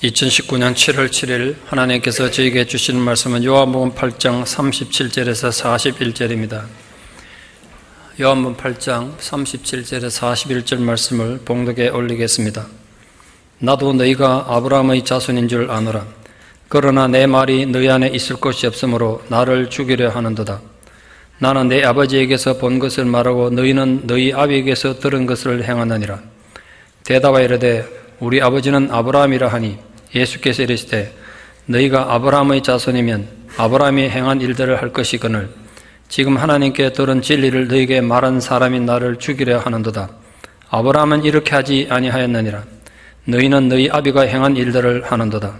2019년 7월 7일 하나님께서 저에게 주시는 말씀은 요한복음 8장 37절에서 41절입니다. 요한복음 8장 37절에서 41절 말씀을 봉독에 올리겠습니다. 나도 너희가 아브라함의 자손인 줄 아노라. 그러나 내 말이 너희 안에 있을 것이 없으므로 나를 죽이려 하는도다. 나는 내 아버지에게서 본 것을 말하고 너희는 너희 아비에게서 들은 것을 행하느니라. 대답하여 이르되 우리 아버지는 아브라함이라 하니 예수께서 이르시되 너희가 아브라함의 자손이면 아브라함이 행한 일들을 할 것이거늘 지금 하나님께 들은 진리를 너희에게 말한 사람이 나를 죽이려 하는도다. 아브라함은 이렇게 하지 아니하였느니라. 너희는 너희 아비가 행한 일들을 하는도다.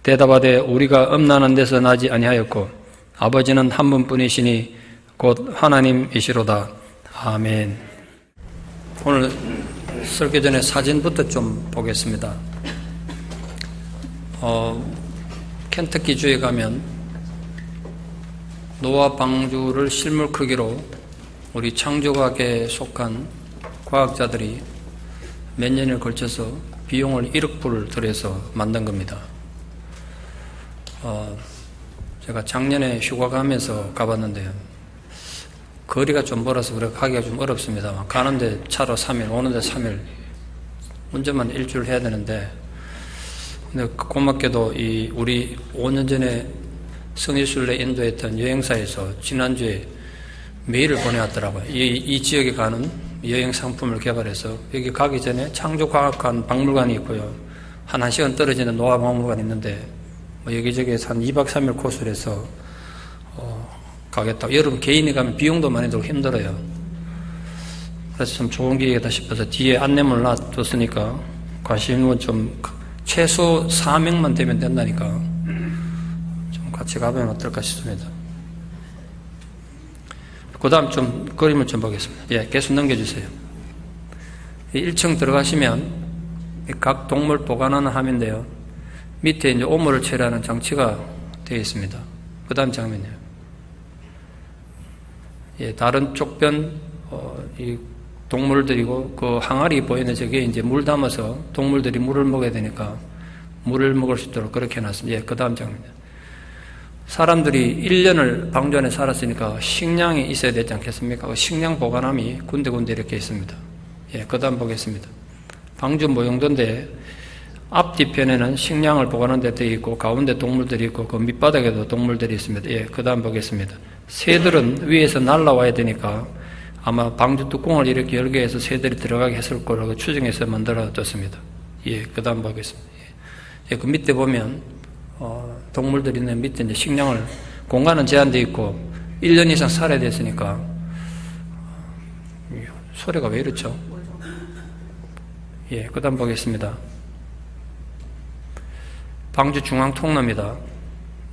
대답하되 우리가 음란한 데서 나지 아니하였고 아버지는 한 분뿐이시니 곧 하나님이시로다. 아멘. 오늘 설교 전에 사진부터 좀 보겠습니다. 켄터키주에 가면 노아 방주를 실물 크기로 우리 창조과학에 속한 과학자들이 몇 년을 걸쳐서 비용을 1억 불을 들여서 만든 겁니다. 제가 작년에 휴가 가면서 가봤는데요. 거리가 좀 멀어서 그래 가기가 좀 어렵습니다만 가는데 차로 3일, 오는데 3일, 운전만 일주일 해야 되는데, 근데 고맙게도 우리 5년 전에 성지순례 인도했던 여행사에서 지난주에 메일을 보내왔더라고요. 이 지역에 가는 여행 상품을 개발해서 여기 가기 전에 창조과학관 박물관이 있고요. 한 1시간 떨어지는 노아 박물관이 있는데 여기저기에서 한 2박 3일 코스를 해서 가겠다고. 여러분 개인이 가면 비용도 많이 들고 힘들어요. 그래서 좀 좋은 기회다 싶어서 뒤에 안내문을 놔뒀으니까 관심 있는 분 좀 최소 4명만 되면 된다니까 좀 같이 가보면 어떨까 싶습니다. 그 다음 좀 그림을 좀 보겠습니다. 예, 계속 넘겨주세요. 1층 들어가시면 각 동물 보관하는 함인데요. 밑에 이제 오물을 처리하는 장치가 되어 있습니다. 그 다음 장면이에요. 예, 다른 쪽변, 이 동물들이고, 그 항아리 보이는 저게 이제 물 담아서 동물들이 물을 먹어야 되니까 물을 먹을 수 있도록 그렇게 해놨습니다. 예, 그 다음 장면이에요. 사람들이 1년을 방주 안에 살았으니까 식량이 있어야 되지 않겠습니까? 그 식량 보관함이 군데군데 이렇게 있습니다. 예, 그 다음 보겠습니다. 방주 모형도인데 앞뒤편에는 식량을 보관하는 데 되어 있고 가운데 동물들이 있고 그 밑바닥에도 동물들이 있습니다. 예, 그 다음 보겠습니다. 새들은 위에서 날아와야 되니까 아마 방주 뚜껑을 이렇게 열게 해서 새들이 들어가게 했을 거라고 추정해서 만들어졌습니다. 예, 그 다음 보겠습니다. 예, 그 밑에 보면 동물들이 있는 밑에 이제 식량을 공간은 제한되어 있고 1년 이상 살아야 됐으니까 소리가 왜 이렇죠? 예, 그 다음 보겠습니다. 방주 중앙 통로입니다.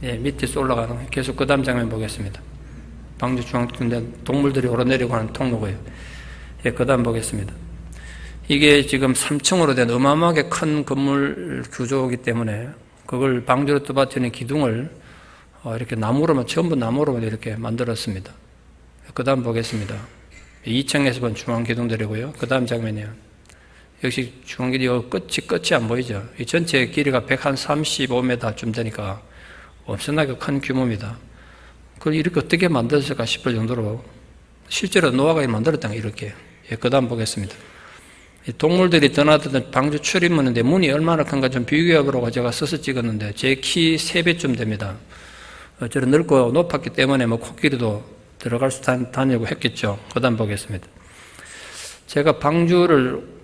예, 밑에서 올라가는 계속 그 다음 장면 보겠습니다. 방주 중앙 통로, 동물들이 오르내리고 하는 통로고요. 예, 그 다음 보겠습니다. 이게 지금 3층으로 된 어마어마하게 큰 건물 구조이기 때문에 그걸 방주로 떠받치는 기둥을 이렇게 나무로만, 전부 나무로만 이렇게 만들었습니다. 그 다음 보겠습니다. 2층에서 본 중앙기둥들이고요. 그 다음 장면이에요. 역시 중앙기둥 끝이 안 보이죠. 이 전체 길이가 135m쯤 되니까 엄청나게 큰 규모입니다. 그걸 이렇게 어떻게 만들었을까 싶을 정도로 실제로 노아가 만들었다는 게 이렇게. 예, 그 다음 보겠습니다. 동물들이 떠나던 방주 출입문인데 문이 얼마나 큰가 좀 비교해보라고 제가 써서 찍었는데 제 키 3배쯤 됩니다. 저는 넓고 높았기 때문에 코끼리도 들어갈 수 다니고 했겠죠. 그 다음 보겠습니다. 제가 방주를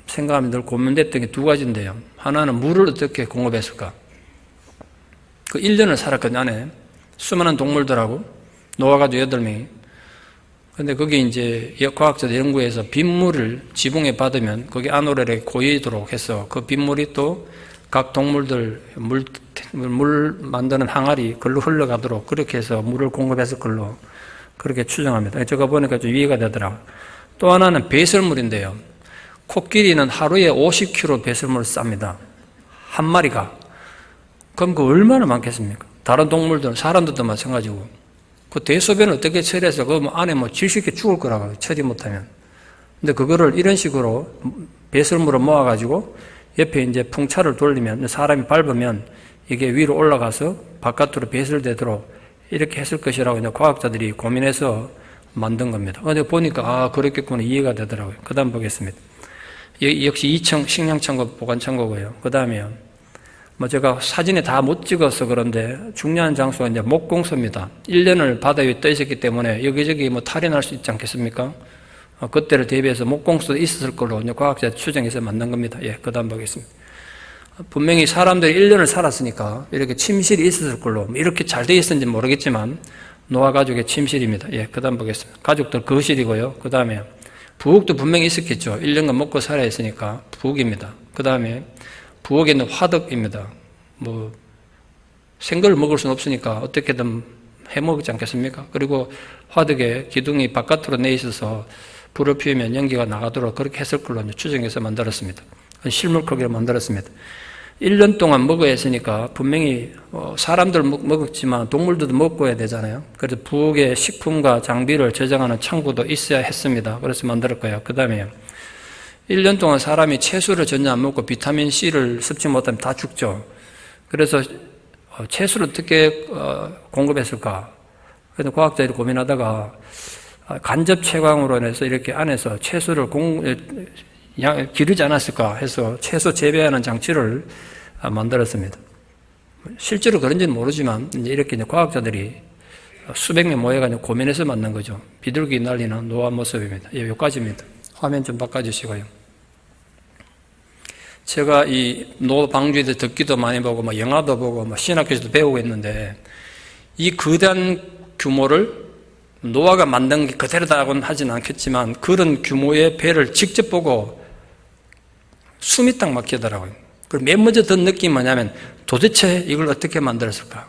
생각하면 늘 고민됐던 게 두 가지인데요. 하나는 물을 어떻게 공급했을까? 그 1년을 살았거든요, 안에. 수많은 동물들하고 노아가 8명이. 근데 거기 이제 과학자들 연구해서 빗물을 지붕에 받으면 거기 안으로 고이도록 해서 그 빗물이 또 각 동물들 물 만드는 항아리 걸로 흘러가도록 그렇게 해서 물을 공급했을 걸로 그렇게 추정합니다. 저거 보니까 좀 이해가 되더라고요. 또 하나는 배설물인데요. 코끼리는 하루에 50kg 배설물을 쌉니다. 한 마리가. 그럼 그 얼마나 많겠습니까? 다른 동물들, 사람들도 마찬가지고. 그 대소변을 어떻게 처리해서 그 안에 질식해 죽을 거라고 처리 못하면. 근데 그거를 이런 식으로 배설물을 모아가지고 옆에 이제 풍차를 돌리면 사람이 밟으면 이게 위로 올라가서 바깥으로 배설되도록 이렇게 했을 것이라고 이제 과학자들이 고민해서 만든 겁니다. 근데 보니까 그렇겠구나 이해가 되더라고요. 그 다음 보겠습니다. 역시 2층 식량창고 보관창고고요. 그 다음에요. 제가 사진에 다 못 찍어서 그런데 중요한 장소가 이제 목공소입니다. 1년을 바다 위에 떠 있었기 때문에 여기저기 탈이 날 수 있지 않겠습니까? 그때를 대비해서 목공소도 있었을 걸로 이제 과학자 추정해서 만든 겁니다. 그 다음 보겠습니다. 분명히 사람들이 1년을 살았으니까 이렇게 침실이 있었을 걸로 이렇게 잘 돼 있었는지 모르겠지만 노아 가족의 침실입니다. 그 다음 보겠습니다. 가족들 거실이고요. 그 다음에 부엌도 분명히 있었겠죠. 1년간 먹고 살아야 했으니까 부엌입니다. 그 다음에 부엌에 있는 화덕입니다. 생걸 먹을 수는 없으니까 어떻게든 해 먹지 않겠습니까? 그리고 화덕에 기둥이 바깥으로 내 있어서 불을 피우면 연기가 나가도록 그렇게 했을 걸로 추정해서 만들었습니다. 실물 크기로 만들었습니다. 1년 동안 먹어야 했으니까 분명히 사람들 먹었지만 동물들도 먹어야 되잖아요. 그래서 부엌에 식품과 장비를 저장하는 창고도 있어야 했습니다. 그래서 만들었고요. 그 다음에 1년 동안 사람이 채소를 전혀 안 먹고 비타민C를 섭취 못하면 다 죽죠. 그래서 채소를 어떻게 공급했을까? 그래서 과학자들이 고민하다가 간접 채광으로 해서 이렇게 안에서 채소를 기르지 않았을까 해서 채소 재배하는 장치를 만들었습니다. 실제로 그런지는 모르지만 이렇게 과학자들이 수백 명 모여가지고 고민해서 만든 거죠. 비둘기 날리는 노아 모습입니다. 여기까지입니다. 화면 좀 바꿔주시고요. 제가 이 노아 방주에 대해서 듣기도 많이 보고 영화도 보고 신학교에서도 배우고 있는데 이 거대한 규모를 노아가 만든 게 그대로다고는 하진 않겠지만 그런 규모의 배를 직접 보고 숨이 딱 막히더라고요. 그리고 맨 먼저 든 느낌이 뭐냐면 도대체 이걸 어떻게 만들었을까?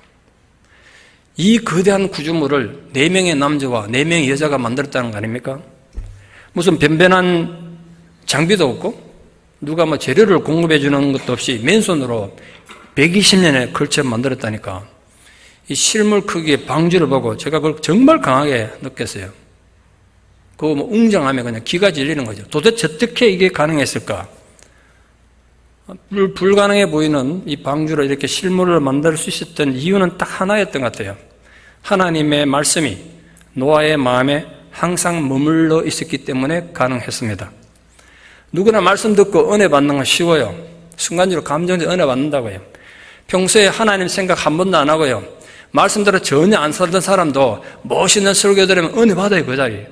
이 거대한 구조물을 4명의 남자와 4명의 여자가 만들었다는 거 아닙니까? 무슨 변변한 장비도 없고 누가 재료를 공급해 주는 것도 없이 맨손으로 120년에 걸쳐 만들었다니까 이 실물 크기의 방주를 보고 제가 그걸 정말 강하게 느꼈어요. 그거 웅장하면 그냥 기가 질리는 거죠. 도대체 어떻게 이게 가능했을까? 불가능해 보이는 이 방주를 이렇게 실물을 만들 수 있었던 이유는 딱 하나였던 것 같아요. 하나님의 말씀이 노아의 마음에 항상 머물러 있었기 때문에 가능했습니다. 누구나 말씀 듣고 은혜 받는 건 쉬워요. 순간적으로 감정적으로 은혜 받는다고요. 평소에 하나님 생각 한 번도 안 하고요. 말씀대로 전혀 안 살던 사람도 멋있는 설교 들으면 은혜 받아요. 그 자리에.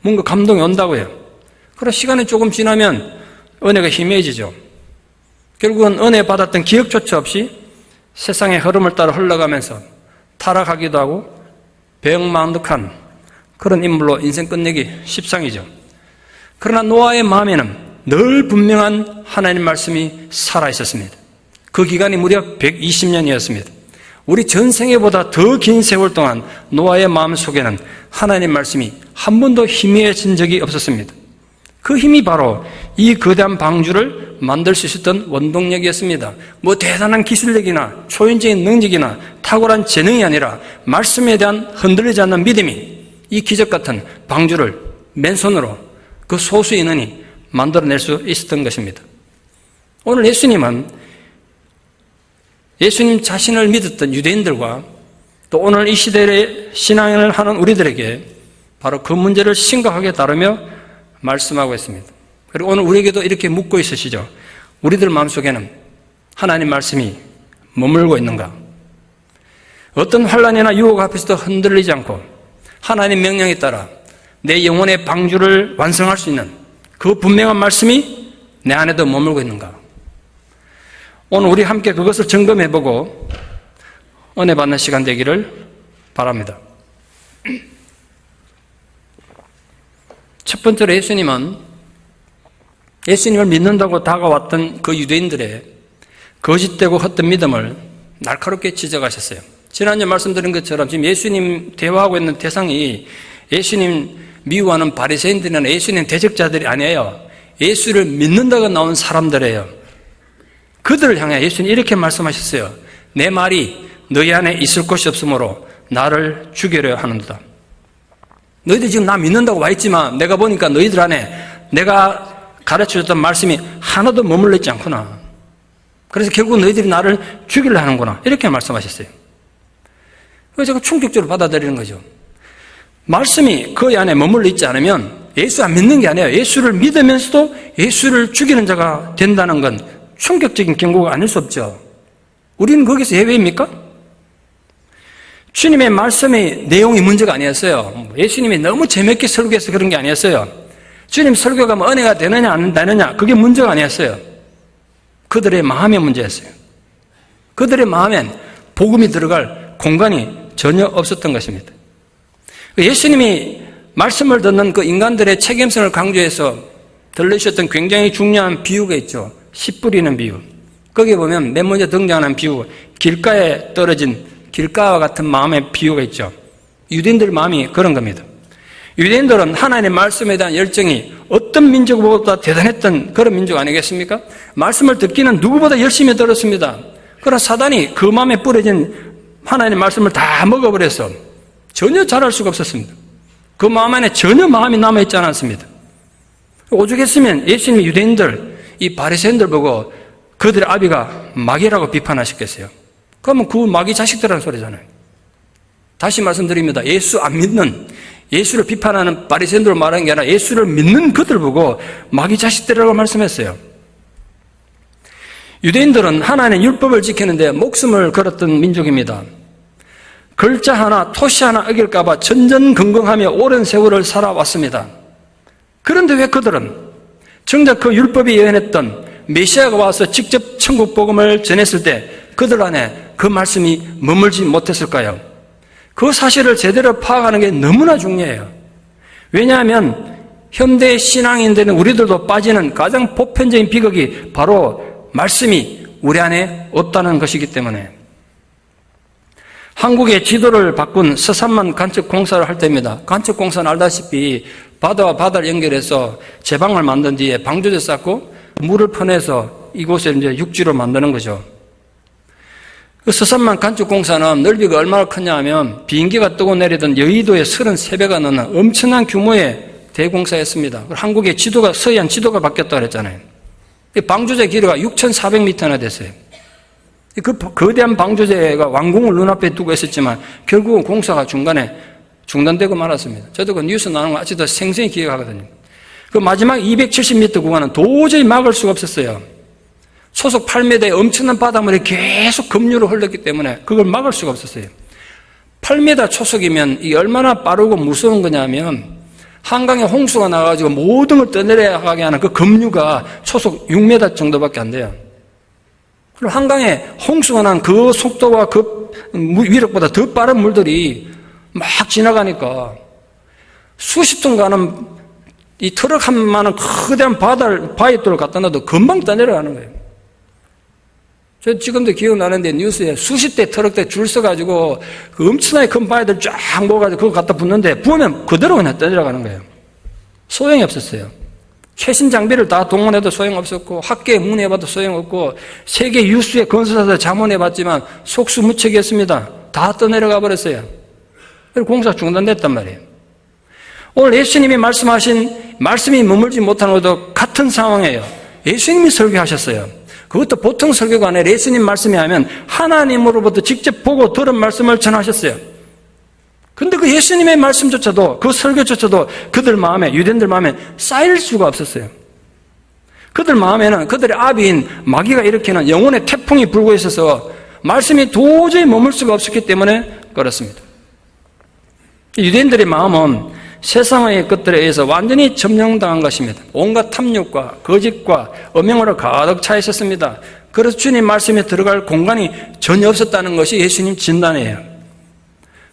뭔가 감동이 온다고요. 그런 시간이 조금 지나면 은혜가 희미해지죠. 결국은 은혜 받았던 기억조차 없이 세상의 흐름을 따라 흘러가면서 타락하기도 하고 배역망덕한 그런 인물로 인생 끝내기 십상이죠. 그러나 노아의 마음에는 늘 분명한 하나님 말씀이 살아있었습니다. 그 기간이 무려 120년이었습니다. 우리 전생애보다 더 긴 세월 동안 노아의 마음 속에는 하나님 말씀이 한 번도 희미해진 적이 없었습니다. 그 힘이 바로 이 거대한 방주를 만들 수 있었던 원동력이었습니다. 대단한 기술력이나 초인적인 능력이나 탁월한 재능이 아니라 말씀에 대한 흔들리지 않는 믿음이 이 기적 같은 방주를 맨손으로 그 소수 인원이 만들어낼 수 있었던 것입니다. 오늘 예수님 자신을 믿었던 유대인들과 또 오늘 이 시대에 신앙을 하는 우리들에게 바로 그 문제를 심각하게 다루며 말씀하고 있습니다. 그리고 오늘 우리에게도 이렇게 묻고 있으시죠. 우리들 마음속에는 하나님 말씀이 머물고 있는가? 어떤 환난이나 유혹 앞에서도 흔들리지 않고 하나님 명령에 따라 내 영혼의 방주를 완성할 수 있는 그 분명한 말씀이 내 안에도 머물고 있는가? 오늘 우리 함께 그것을 점검해보고 은혜 받는 시간 되기를 바랍니다. 첫 번째로 예수님을 믿는다고 다가왔던 그 유대인들의 거짓되고 헛된 믿음을 날카롭게 지적하셨어요. 지난주에 말씀드린 것처럼 지금 예수님 대화하고 있는 대상이 예수님 미워하는 바리새인들이나 예수님 대적자들이 아니에요. 예수를 믿는다고 나온 사람들이에요. 그들을 향해 예수님 이렇게 말씀하셨어요. 내 말이 너희 안에 있을 곳이 없으므로 나를 죽이려 하는도다. 너희들 지금 나 믿는다고 와 있지만 내가 보니까 너희들 안에 내가 가르쳐줬던 말씀이 하나도 머물러 있지 않구나. 그래서 결국 너희들이 나를 죽이려 하는구나. 이렇게 말씀하셨어요. 그래서 제가 충격적으로 받아들이는 거죠. 말씀이 그 안에 머물러 있지 않으면 예수 안 믿는 게 아니에요. 예수를 믿으면서도 예수를 죽이는 자가 된다는 건 충격적인 경고가 아닐 수 없죠. 우리는 거기서 예외입니까? 주님의 말씀의 내용이 문제가 아니었어요. 예수님이 너무 재밌게 설교해서 그런 게 아니었어요. 주님 설교가 뭐 은혜가 되느냐 안 되느냐 그게 문제가 아니었어요. 그들의 마음의 문제였어요. 그들의 마음엔 복음이 들어갈 공간이 전혀 없었던 것입니다. 예수님이 말씀을 듣는 그 인간들의 책임성을 강조해서 들려주셨던 굉장히 중요한 비유가 있죠. 씨 뿌리는 비유. 거기에 보면 맨 먼저 등장하는 비유, 길가에 떨어진 길가와 같은 마음의 비유가 있죠. 유대인들 마음이 그런 겁니다. 유대인들은 하나님의 말씀에 대한 열정이 어떤 민족보다 대단했던 그런 민족 아니겠습니까? 말씀을 듣기는 누구보다 열심히 들었습니다. 그러나 사단이 그 마음에 뿌려진 하나님의 말씀을 다 먹어버려서 전혀 잘할 수가 없었습니다. 그 마음 안에 전혀 마음이 남아있지 않았습니다. 오죽했으면 예수님이 유대인들, 이 바리새인들 보고 그들의 아비가 마귀라고 비판하셨겠어요. 그러면 그 마귀 자식들이라는 소리잖아요. 다시 말씀드립니다. 예수 안 믿는, 예수를 비판하는 바리새인들을 말하는 게 아니라 예수를 믿는 그들 보고 마귀 자식들이라고 말씀했어요. 유대인들은 하나님의 율법을 지키는데 목숨을 걸었던 민족입니다. 글자 하나, 토시 하나 어길까 봐 전전긍긍하며 오랜 세월을 살아왔습니다. 그런데 왜 그들은 정작 그 율법이 예언했던 메시아가 와서 직접 천국 복음을 전했을 때 그들 안에 그 말씀이 머물지 못했을까요? 그 사실을 제대로 파악하는 게 너무나 중요해요. 왜냐하면 현대 신앙인들은 우리들도 빠지는 가장 보편적인 비극이 바로 말씀이 우리 안에 없다는 것이기 때문에. 한국의 지도를 바꾼 서산만 간척공사를 할 때입니다. 간척공사는 알다시피 바다와 바다를 연결해서 제방을 만든 뒤에 방조제 쌓고 물을 퍼내서 이곳에 이제 육지로 만드는 거죠. 그 서산만 간척공사는 넓이가 얼마나 크냐 하면 비행기가 뜨고 내리던 여의도의 33배가 넘는 엄청난 규모의 대공사였습니다. 한국의 지도가, 서해안 지도가 바뀌었다고 그랬잖아요. 방조제 길이가 6,400m나 됐어요. 그 거대한 방조제가 완공을 눈앞에 두고 있었지만 결국은 공사가 중간에 중단되고 말았습니다. 저도 그 뉴스 나오는 거 아직도 생생히 기억하거든요. 그 마지막 270m 구간은 도저히 막을 수가 없었어요. 초속 8m의 엄청난 바닷물이 계속 급류로 흘렀기 때문에 그걸 막을 수가 없었어요. 8m 초속이면 이게 얼마나 빠르고 무서운 거냐면 한강에 홍수가 나가지고 모든 걸 떠내려가게 하는 그 급류가 초속 6m 정도밖에 안 돼요. 그리고 한강에 홍수가 난 그 속도와 그 위력보다 더 빠른 물들이 막 지나가니까 수십 톤 가는 이 트럭 한만한 거대한 바위돌을 갖다 놔도 금방 떠내려가는 거예요. 저 지금도 기억나는데 뉴스에 수십 대 트럭대 줄 서가지고 그 엄청나게 큰 바위들 쫙 모아가지고 그거 갖다 붓는데 부으면 그대로 그냥 떠내려가는 거예요. 소용이 없었어요. 최신 장비를 다 동원해도 소용없었고 학계에 문의해봐도 소용없고 세계 유수의 건설사들 자문해봤지만 속수무책이었습니다. 다 떠내려가 버렸어요. 그리고 공사 중단됐단 말이에요. 오늘 예수님이 말씀하신 말씀이 머물지 못하는 것도 같은 상황이에요. 예수님이 설교하셨어요. 그것도 보통 설교가 아니라 예수님 말씀이 하면 하나님으로부터 직접 보고 들은 말씀을 전하셨어요. 근데 그 예수님의 말씀조차도 그 설교조차도 그들 마음에 유대인들 마음에 쌓일 수가 없었어요. 그들 마음에는 그들의 아비인 마귀가 일으키는 영혼의 태풍이 불고 있어서 말씀이 도저히 머물 수가 없었기 때문에 그렇습니다. 유대인들의 마음은 세상의 것들에 의해서 완전히 점령당한 것입니다. 온갖 탐욕과 거짓과 음행으로 가득 차 있었습니다. 그래서 주님 말씀에 들어갈 공간이 전혀 없었다는 것이 예수님 진단이에요.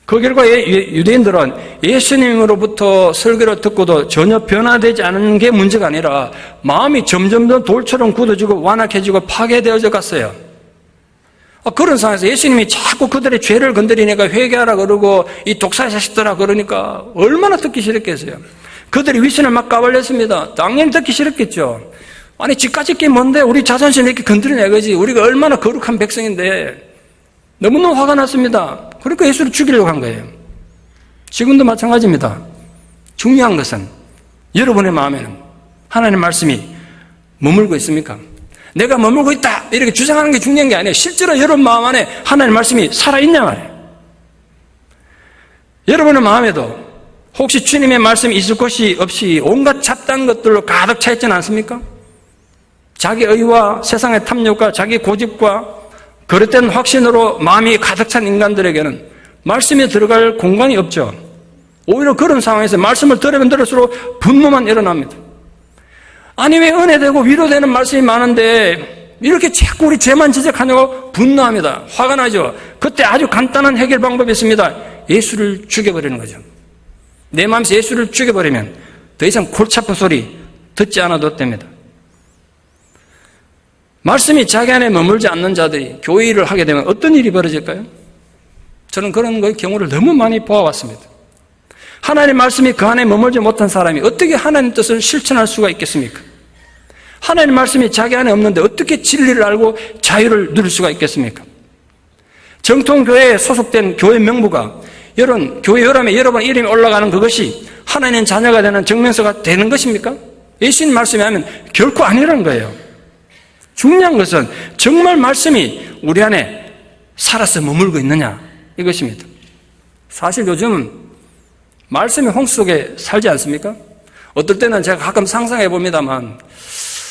그 결과 유대인들은 예수님으로부터 설교를 듣고도 전혀 변화되지 않은 게 문제가 아니라 마음이 점점 더 돌처럼 굳어지고 완악해지고 파괴되어져 갔어요. 그런 상황에서 예수님이 자꾸 그들의 죄를 건드리니까 회개하라 그러고 이 독사의 자식들아 그러니까 얼마나 듣기 싫었겠어요. 그들이 위선을 막 까발렸습니다. 당연히 듣기 싫었겠죠. 아니 집까지 게 뭔데 우리 자존심 이렇게 건드리냐 이거지. 우리가 얼마나 거룩한 백성인데 너무너무 화가 났습니다. 그러니까 예수를 죽이려고 한 거예요. 지금도 마찬가지입니다. 중요한 것은 여러분의 마음에는 하나님의 말씀이 머물고 있습니까? 내가 머물고 있다 이렇게 주장하는 게 중요한 게 아니에요. 실제로 여러분 마음 안에 하나님의 말씀이 살아있냐 말이에요. 여러분의 마음에도 혹시 주님의 말씀이 있을 곳이 없이 온갖 잡다한 것들로 가득 차 있지는 않습니까? 자기 의와 세상의 탐욕과 자기 고집과 그릇된 확신으로 마음이 가득 찬 인간들에게는 말씀에 들어갈 공간이 없죠. 오히려 그런 상황에서 말씀을 들으면 들을수록 분노만 일어납니다. 아니 왜 은혜되고 위로되는 말씀이 많은데 이렇게 자꾸 우리 죄만 지적하냐고 분노합니다. 화가 나죠. 그때 아주 간단한 해결 방법이 있습니다. 예수를 죽여버리는 거죠. 내 마음에서 예수를 죽여버리면 더 이상 골치 아픈 소리 듣지 않아도 됩니다. 말씀이 자기 안에 머물지 않는 자들이 교회 일을 하게 되면 어떤 일이 벌어질까요? 저는 그런 경우를 너무 많이 보아왔습니다. 하나님의 말씀이 그 안에 머물지 못한 사람이 어떻게 하나님의 뜻을 실천할 수가 있겠습니까? 하나님의 말씀이 자기 안에 없는데 어떻게 진리를 알고 자유를 누릴 수가 있겠습니까? 정통교회에 소속된 교회 명부가 이런 교회 요람에 여러분 이름이 올라가는 그것이 하나님 자녀가 되는 증명서가 되는 것입니까? 예수님 말씀이 하면 결코 아니라는 거예요. 중요한 것은 정말 말씀이 우리 안에 살아서 머물고 있느냐 이것입니다. 사실 요즘은 말씀이 홍수 속에 살지 않습니까? 어떨 때는 제가 가끔 상상해 봅니다만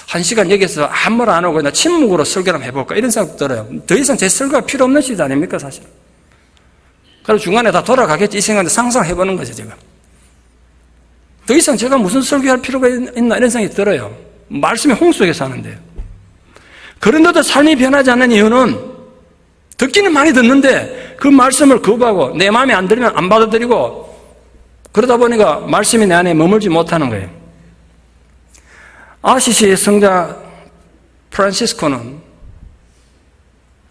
1시간 여기서 아무 말 안 하고 그냥 침묵으로 설교를 한번 해볼까 이런 생각도 들어요. 더 이상 제 설교가 필요 없는 시대 아닙니까 사실. 그래서 중간에 다 돌아가겠지 이 생각을 상상해보는 거죠 제가. 더 이상 제가 무슨 설교할 필요가 있나 이런 생각이 들어요. 말씀이 홍수 속에 사는데요. 그런데도 삶이 변하지 않는 이유는 듣기는 많이 듣는데 그 말씀을 거부하고 내 마음에 안 들면 안 받아들이고 그러다 보니까 말씀이 내 안에 머물지 못하는 거예요. 아시시의 성자 프란시스코는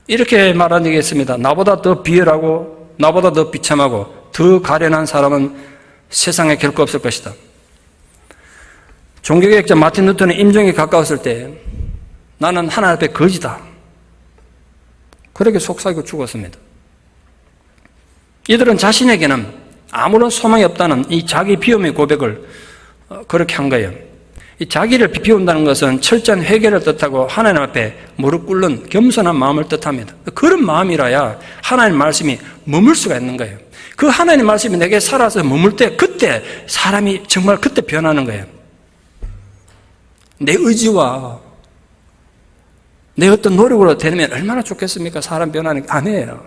이렇게 말한 적이 있습니다. 나보다 더 비열하고 나보다 더 비참하고 더 가련한 사람은 세상에 결코 없을 것이다. 종교개혁자 마틴 루터는 임종이 가까웠을 때 나는 하나님 앞에 거지다. 그렇게 속삭이고 죽었습니다. 이들은 자신에게는 아무런 소망이 없다는 이 자기 비움의 고백을 그렇게 한 거예요. 이 자기를 비운다는 것은 철저한 회개를 뜻하고 하나님 앞에 무릎 꿇는 겸손한 마음을 뜻합니다. 그런 마음이라야 하나님 말씀이 머물 수가 있는 거예요. 그 하나님 말씀이 내게 살아서 머물 때 그때 사람이 정말 그때 변하는 거예요. 내 의지와 내 어떤 노력으로 되면 얼마나 좋겠습니까? 사람 변하는 게 아니에요.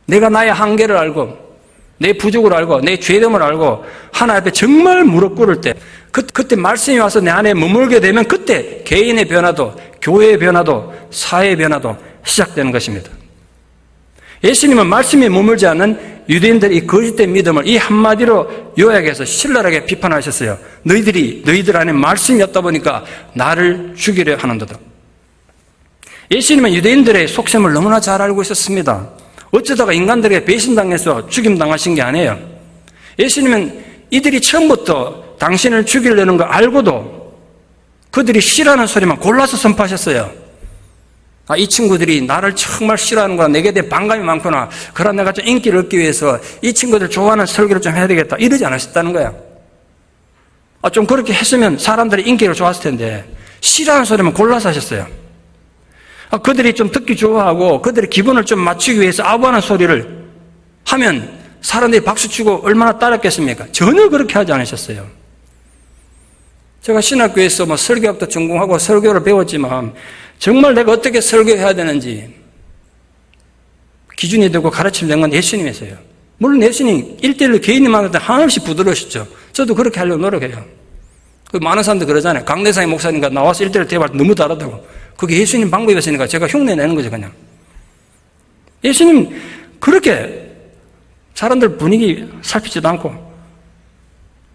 내가 나의 한계를 알고 내 부족을 알고 내 죄됨을 알고 하나님 앞에 정말 무릎 꿇을 때 그때 말씀이 와서 내 안에 머물게 되면 그때 개인의 변화도 교회의 변화도 사회의 변화도 시작되는 것입니다. 예수님은 말씀이 머물지 않는 유대인들의 이 거짓된 믿음을 이 한마디로 요약해서 신랄하게 비판하셨어요. 너희들 안에 말씀이 없다 보니까 나를 죽이려 하는도다. 예수님은 유대인들의 속셈을 너무나 잘 알고 있었습니다. 어쩌다가 인간들에게 배신당해서 죽임당하신 게 아니에요. 예수님은 이들이 처음부터 당신을 죽이려는 거 알고도 그들이 싫어하는 소리만 골라서 선포하셨어요. 아, 이 친구들이 나를 정말 싫어하는구나. 내게 대해 반감이 많구나. 그러나 내가 좀 인기를 얻기 위해서 이 친구들 좋아하는 설교를 좀 해야 되겠다. 이러지 않으셨다는 거야. 아, 좀 그렇게 했으면 사람들이 인기를 좋았을 텐데 싫어하는 소리만 골라서 하셨어요. 아, 그들이 좀 듣기 좋아하고 그들의 기분을 좀 맞추기 위해서 아부하는 소리를 하면 사람들이 박수치고 얼마나 따랐겠습니까? 전혀 그렇게 하지 않으셨어요. 제가 신학교에서 설교학도 전공하고 설교를 배웠지만 정말 내가 어떻게 설교해야 되는지 기준이 되고 가르침이 된 건 예수님이세요. 물론 예수님 1:1로 개인이 만날 때 한없이 부드러우시죠. 저도 그렇게 하려고 노력해요. 많은 사람들 그러잖아요. 강대상의 목사님과 나와서 1:1 대화할 때 너무 다르다고. 그게 예수님 방법이었으니까 제가 흉내 내는 거죠, 그냥. 예수님 그렇게 사람들 분위기 살피지도 않고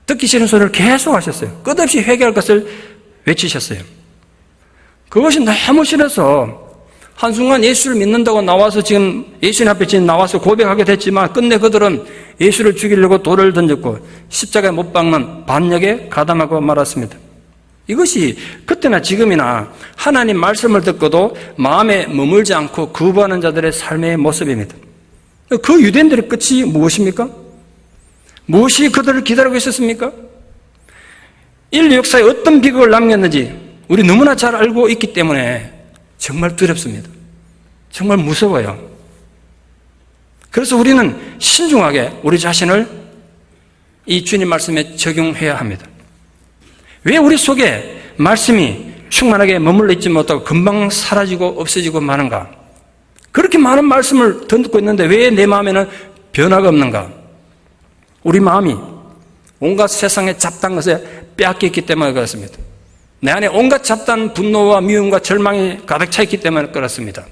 듣기 싫은 소리를 계속 하셨어요. 끝없이 회개할 것을 외치셨어요. 그것이 너무 싫어서 한순간 예수를 믿는다고 나와서 지금 예수님 앞에 지금 나와서 고백하게 됐지만 끝내 그들은 예수를 죽이려고 돌을 던졌고 십자가에 못 박는 반역에 가담하고 말았습니다. 이것이 그때나 지금이나 하나님 말씀을 듣고도 마음에 머물지 않고 거부하는 자들의 삶의 모습입니다. 그 유대인들의 끝이 무엇입니까? 무엇이 그들을 기다리고 있었습니까? 인류 역사에 어떤 비극을 남겼는지 우리 너무나 잘 알고 있기 때문에 정말 두렵습니다. 정말 무서워요. 그래서 우리는 신중하게 우리 자신을 이 주님 말씀에 적용해야 합니다. 왜 우리 속에 말씀이 충만하게 머물러 있지 못하고 금방 사라지고 없어지고 마는가? 그렇게 많은 말씀을 듣고 있는데 왜 내 마음에는 변화가 없는가? 우리 마음이 온갖 세상의 잡다한 것에 빼앗겼기 때문에 그렇습니다. 내 안에 온갖 잡다한 분노와 미움과 절망이 가득 차 있기 때문에 그렇습니다.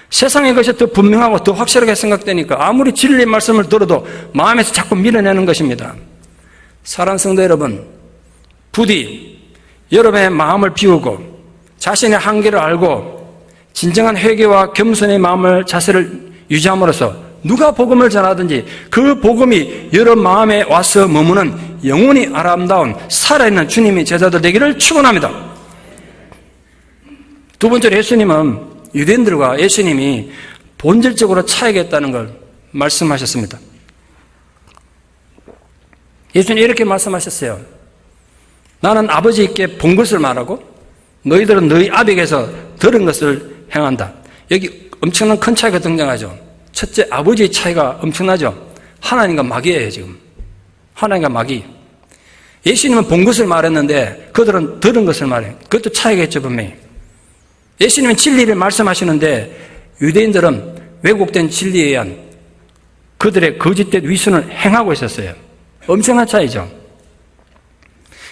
세상의 것이 더 분명하고 더 확실하게 생각되니까 아무리 진리의 말씀을 들어도 마음에서 자꾸 밀어내는 것입니다. 사랑하는 성도 여러분, 부디 여러분의 마음을 비우고 자신의 한계를 알고 진정한 회개와 겸손의 마음을 자세를 유지함으로써 누가 복음을 전하든지 그 복음이 여러분 마음에 와서 머무는 영원히 아름다운 살아있는 주님의 제자들 되기를 축원합니다. 두 번째로 예수님은 유대인들과 예수님이 본질적으로 차이가 있다는 걸 말씀하셨습니다. 예수님이 이렇게 말씀하셨어요. 나는 아버지께 본 것을 말하고 너희들은 너희 아버지께서 들은 것을 행한다. 여기 엄청난 큰 차이가 등장하죠. 첫째, 아버지의 차이가 엄청나죠. 하나님과 마귀예요, 지금. 하나님과 마귀. 예수님은 본 것을 말했는데 그들은 들은 것을 말해요. 그것도 차이가 있죠, 분명히. 예수님은 진리를 말씀하시는데 유대인들은 왜곡된 진리에 의한 그들의 거짓된 위선을 행하고 있었어요. 엄청난 차이죠.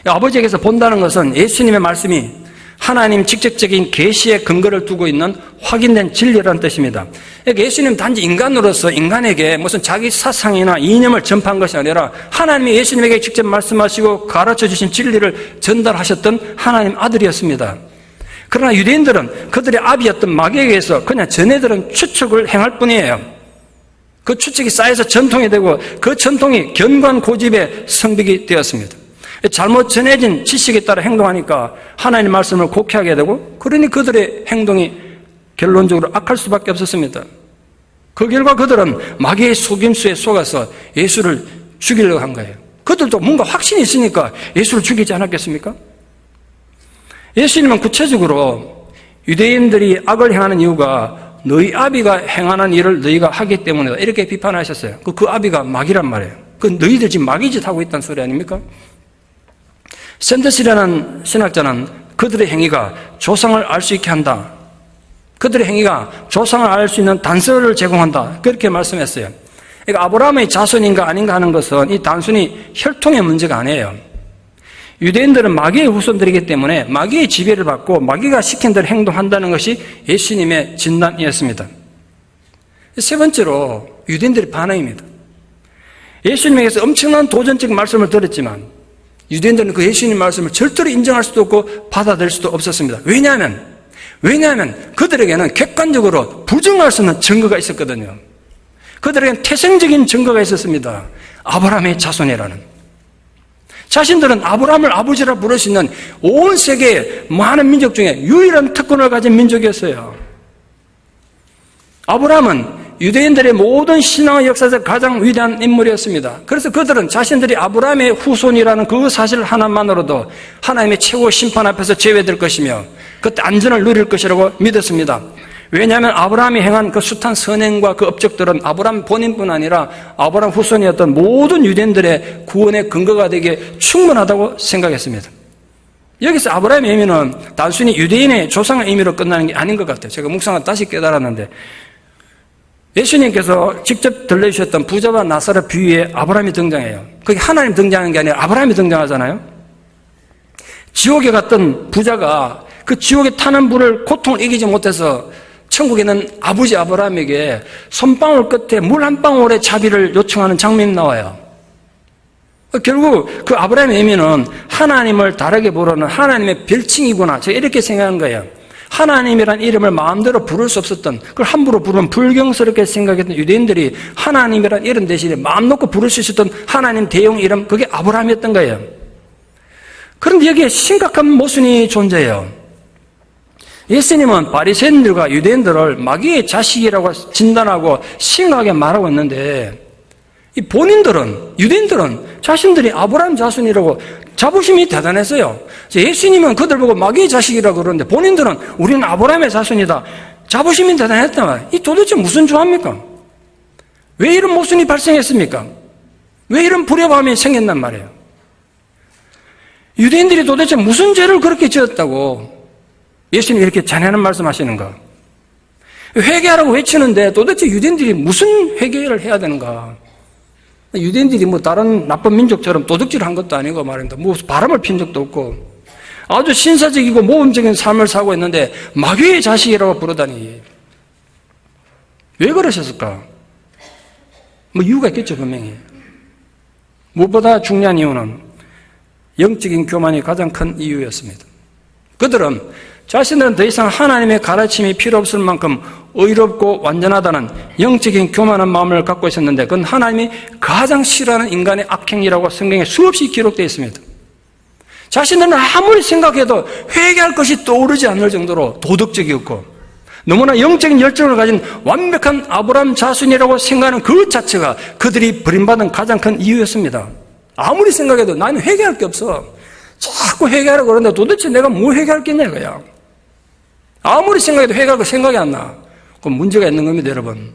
아버지에게서 본다는 것은 예수님의 말씀이 하나님 직접적인 계시의 근거를 두고 있는 확인된 진리라는 뜻입니다. 그러니까 예수님은 단지 인간으로서 인간에게 무슨 자기 사상이나 이념을 전파한 것이 아니라 하나님이 예수님에게 직접 말씀하시고 가르쳐 주신 진리를 전달하셨던 하나님 아들이었습니다. 그러나 유대인들은 그들의 아비였던 마귀에게서 그냥 전해들은 추측을 행할 뿐이에요. 그 추측이 쌓여서 전통이 되고 그 전통이 견고한 고집의 성벽이 되었습니다. 잘못 전해진 지식에 따라 행동하니까 하나님의 말씀을 곡해하게 되고 그러니 그들의 행동이 결론적으로 악할 수밖에 없었습니다. 그 결과 그들은 마귀의 속임수에 속아서 예수를 죽이려고 한 거예요. 그들도 뭔가 확신이 있으니까 예수를 죽이지 않았겠습니까? 예수님은 구체적으로 유대인들이 악을 행하는 이유가 너희 아비가 행하는 일을 너희가 하기 때문이다 이렇게 비판하셨어요. 그 아비가 마귀란 말이에요. 그 너희들 지금 마귀짓 하고 있다는 소리 아닙니까? 샌더스라는 신학자는 그들의 행위가 조상을 알 수 있게 한다. 그들의 행위가 조상을 알 수 있는 단서를 제공한다. 그렇게 말씀했어요. 그러니까 아브라함의 자손인가 아닌가 하는 것은 이 단순히 혈통의 문제가 아니에요. 유대인들은 마귀의 후손들이기 때문에 마귀의 지배를 받고 마귀가 시킨 대로 행동한다는 것이 예수님의 진단이었습니다. 세 번째로 유대인들의 반응입니다. 예수님에게서 엄청난 도전적 말씀을 들었지만 유대인들은 그 예수님 말씀을 절대로 인정할 수도 없고 받아들일 수도 없었습니다. 왜냐하면 그들에게는 객관적으로 부정할 수 없는 증거가 있었거든요. 그들에게는 태생적인 증거가 있었습니다. 아브라함의 자손이라는. 자신들은 아브라함을 아버지라 부를 수 있는 온 세계의 많은 민족 중에 유일한 특권을 가진 민족이었어요. 아브라함은 유대인들의 모든 신앙의 역사에서 가장 위대한 인물이었습니다. 그래서 그들은 자신들이 아브라함의 후손이라는 그 사실 하나만으로도 하나님의 최고 심판 앞에서 제외될 것이며 그때 안전을 누릴 것이라고 믿었습니다. 왜냐하면 아브라함이 행한 그 숱한 선행과 그 업적들은 아브라함 본인뿐 아니라 아브라함 후손이었던 모든 유대인들의 구원의 근거가 되기에 충분하다고 생각했습니다. 여기서 아브라함의 의미는 단순히 유대인의 조상의 의미로 끝나는 게 아닌 것 같아요. 제가 묵상을 다시 깨달았는데 예수님께서 직접 들려주셨던 부자와 나사렛 비유에 아브라함이 등장해요. 그게 하나님 등장하는 게 아니라 아브라함이 등장하잖아요. 지옥에 갔던 부자가 그 지옥에 타는 불을 고통을 이기지 못해서 천국에 있는 아버지 아브라함에게 손방울 끝에 물 한 방울의 자비를 요청하는 장면이 나와요. 결국 그 아브라함의 의미는 하나님을 다르게 부르는 하나님의 별칭이구나. 제가 이렇게 생각한 거예요. 하나님이란 이름을 마음대로 부를 수 없었던, 그걸 함부로 부르면 불경스럽게 생각했던 유대인들이 하나님이란 이름 대신에 마음 놓고 부를 수 있었던 하나님 대용 이름, 그게 아브라함이었던 거예요. 그런데 여기에 심각한 모순이 존재해요. 예수님은 바리새인들과 유대인들을 마귀의 자식이라고 진단하고 심각하게 말하고 있는데 이 본인들은, 유대인들은 자신들이 아브라함 자손이라고 자부심이 대단했어요. 예수님은 그들 보고 마귀의 자식이라고 그러는데 본인들은 우리는 아브라함의 자손이다. 자부심이 대단했단 말이에요. 이 도대체 무슨 조합입니까? 왜 이런 모순이 발생했습니까? 왜 이런 불협화음이 생겼단 말이에요? 유대인들이 도대체 무슨 죄를 그렇게 지었다고 예수님이 이렇게 잔인한 말씀하시는가? 회개하라고 외치는데 도대체 유대인들이 무슨 회개를 해야 되는가? 유대인들이 뭐 다른 나쁜 민족처럼 도둑질 한 것도 아니고 말입니다. 뭐 바람을 핀 적도 없고 아주 신사적이고 모범적인 삶을 살고 있는데 마귀의 자식이라고 부르다니 왜 그러셨을까? 뭐 이유가 있겠죠, 분명히. 무엇보다 중요한 이유는 영적인 교만이 가장 큰 이유였습니다. 그들은 자신들은 더 이상 하나님의 가르침이 필요 없을 만큼 의롭고 완전하다는 영적인 교만한 마음을 갖고 있었는데 그건 하나님이 가장 싫어하는 인간의 악행이라고 성경에 수없이 기록되어 있습니다. 자신들은 아무리 생각해도 회개할 것이 떠오르지 않을 정도로 도덕적이었고 너무나 영적인 열정을 가진 완벽한 아브라함 자손이라고 생각하는 그 자체가 그들이 버림받은 가장 큰 이유였습니다. 아무리 생각해도 나는 회개할 게 없어. 자꾸 회개하라고 그러는데 도대체 내가 뭐 회개할 게 있냐 이거야. 아무리 생각해도 회개할 거 생각이 안 나. 그건 문제가 있는 겁니다, 여러분.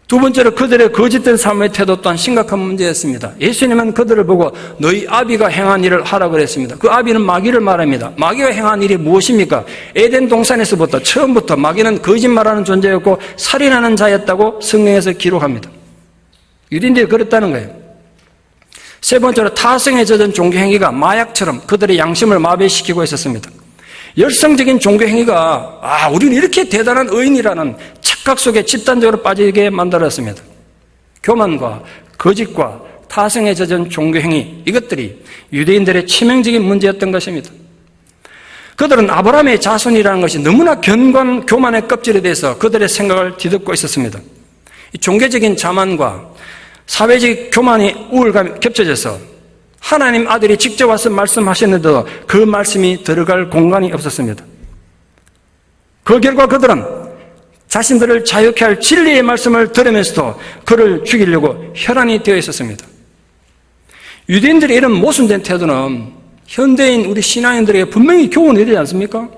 두 번째로 그들의 거짓된 삶의 태도 또한 심각한 문제였습니다. 예수님은 그들을 보고 너희 아비가 행한 일을 하라 그랬습니다. 그 아비는 마귀를 말합니다. 마귀가 행한 일이 무엇입니까? 에덴 동산에서부터 처음부터 마귀는 거짓말하는 존재였고 살인하는 자였다고 성경에서 기록합니다. 유대인들이 그랬다는 거예요. 세 번째로 타성에 젖은 종교행위가 마약처럼 그들의 양심을 마비시키고 있었습니다. 열성적인 종교행위가 우리는 이렇게 대단한 의인이라는 착각 속에 집단적으로 빠지게 만들었습니다. 교만과 거짓과 타성에 젖은 종교행위, 이것들이 유대인들의 치명적인 문제였던 것입니다. 그들은 아브라함의 자손이라는 것이 너무나 견고한 교만의 껍질에 대해서 그들의 생각을 뒤덮고 있었습니다. 이 종교적인 자만과 사회적 교만이 우울감이 겹쳐져서 하나님 아들이 직접 와서 말씀하셨는데도 그 말씀이 들어갈 공간이 없었습니다. 그 결과 그들은 자신들을 자유케 할 진리의 말씀을 들으면서도 그를 죽이려고 혈안이 되어 있었습니다. 유대인들의 이런 모순된 태도는 현대인 우리 신앙인들에게 분명히 교훈이 되지 않습니까?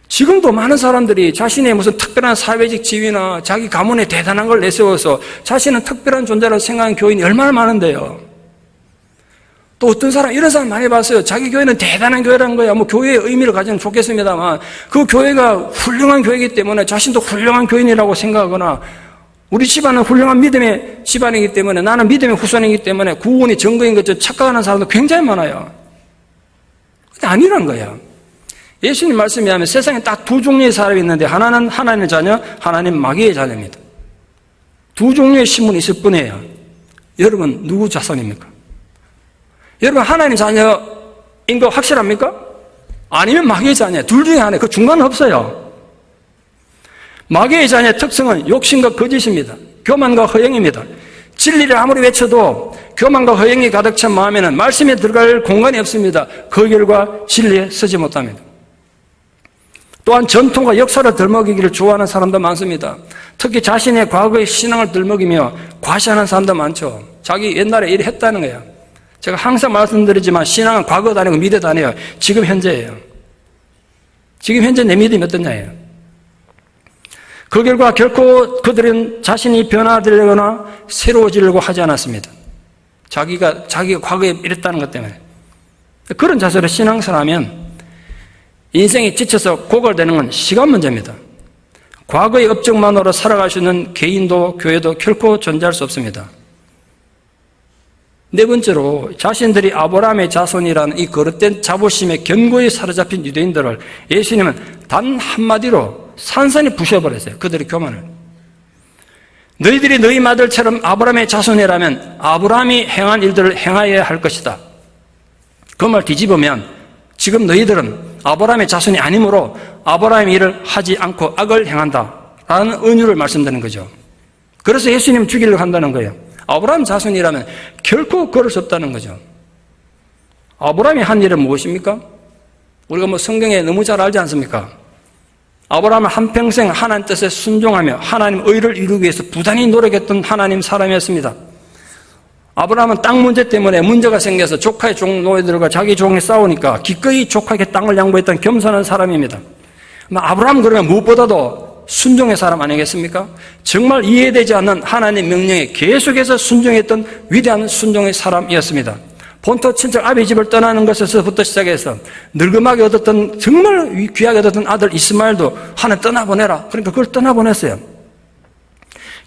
지금도 많은 사람들이 자신의 무슨 특별한 사회적 지위나 자기 가문에 대단한 걸 내세워서 자신은 특별한 존재라고 생각하는 교인이 얼마나 많은데요. 또 어떤 사람, 이런 사람 많이 봤어요. 자기 교회는 대단한 교회라는 거야. 뭐 교회의 의미를 가지면 좋겠습니다만 그 교회가 훌륭한 교회이기 때문에 자신도 훌륭한 교인이라고 생각하거나 우리 집안은 훌륭한 믿음의 집안이기 때문에 나는 믿음의 후손이기 때문에 구원이 증거인 것처럼 착각하는 사람도 굉장히 많아요. 근데 아니란 거야. 예수님 말씀에 하면 세상에 딱 두 종류의 사람이 있는데 하나는 하나님의 자녀, 하나는 마귀의 자녀입니다. 두 종류의 신분이 있을 뿐이에요. 여러분 누구 자손입니까? 여러분 하나님 자녀인 거 확실합니까? 아니면 마귀의 자녀, 둘 중에 하나, 그 중간은 없어요. 마귀의 자녀의 특성은 욕심과 거짓입니다. 교만과 허영입니다. 진리를 아무리 외쳐도 교만과 허영이 가득 찬 마음에는 말씀에 들어갈 공간이 없습니다. 그 결과 진리에 서지 못합니다. 또한 전통과 역사를 덜먹이기를 좋아하는 사람도 많습니다. 특히 자신의 과거의 신앙을 덜먹이며 과시하는 사람도 많죠. 자기 옛날에 이래 했다는 거예요. 제가 항상 말씀드리지만 신앙은 과거도 아니고 미래도 아니에요. 지금 현재예요. 지금 현재 내 믿음이 어떠냐예요. 그 결과 결코 그들은 자신이 변화되려거나 새로워지려고 하지 않았습니다. 자기가 과거에 이랬다는 것 때문에. 그런 자세로 신앙생활하면 인생이 지쳐서 고갈되는 건 시간 문제입니다. 과거의 업적만으로 살아갈 수 있는 개인도 교회도 결코 존재할 수 없습니다. 네 번째로 자신들이 아브라함의 자손이라는 이 거릇된 자부심에 견고히 사로잡힌 유대인들을 예수님은 단 한마디로 산산히 부셔버렸어요. 그들의 교만을. 너희들이 너희 마들처럼 아브라함의 자손이라면 아브라함이 행한 일들을 행하여야 할 것이다. 그 말 뒤집으면 지금 너희들은 아브라함의 자손이 아니므로 아브라함의 일을 하지 않고 악을 행한다 라는 은유를 말씀드리는 거죠. 그래서 예수님 죽이려고 한다는 거예요. 아브라함 자손이라면 결코 그럴 수 없다는 거죠. 아브라함이 한 일은 무엇입니까? 우리가 뭐 성경에 너무 잘 알지 않습니까? 아브라함은 한평생 하나님 뜻에 순종하며 하나님 의를 이루기 위해서 부단히 노력했던 하나님 사람이었습니다. 아브라함은 땅 문제 때문에 문제가 생겨서 조카의 종노예들과 자기 종이 싸우니까 기꺼이 조카에게 땅을 양보했던 겸손한 사람입니다. 아브라함 그러면 무엇보다도 순종의 사람 아니겠습니까? 정말 이해되지 않는 하나님의 명령에 계속해서 순종했던 위대한 순종의 사람이었습니다. 본토 친척 아비 집을 떠나는 것에서부터 시작해서 늙음하게 얻었던, 정말 귀하게 얻었던 아들 이스마엘도 하나님 떠나보내라. 그러니까 그걸 떠나보냈어요.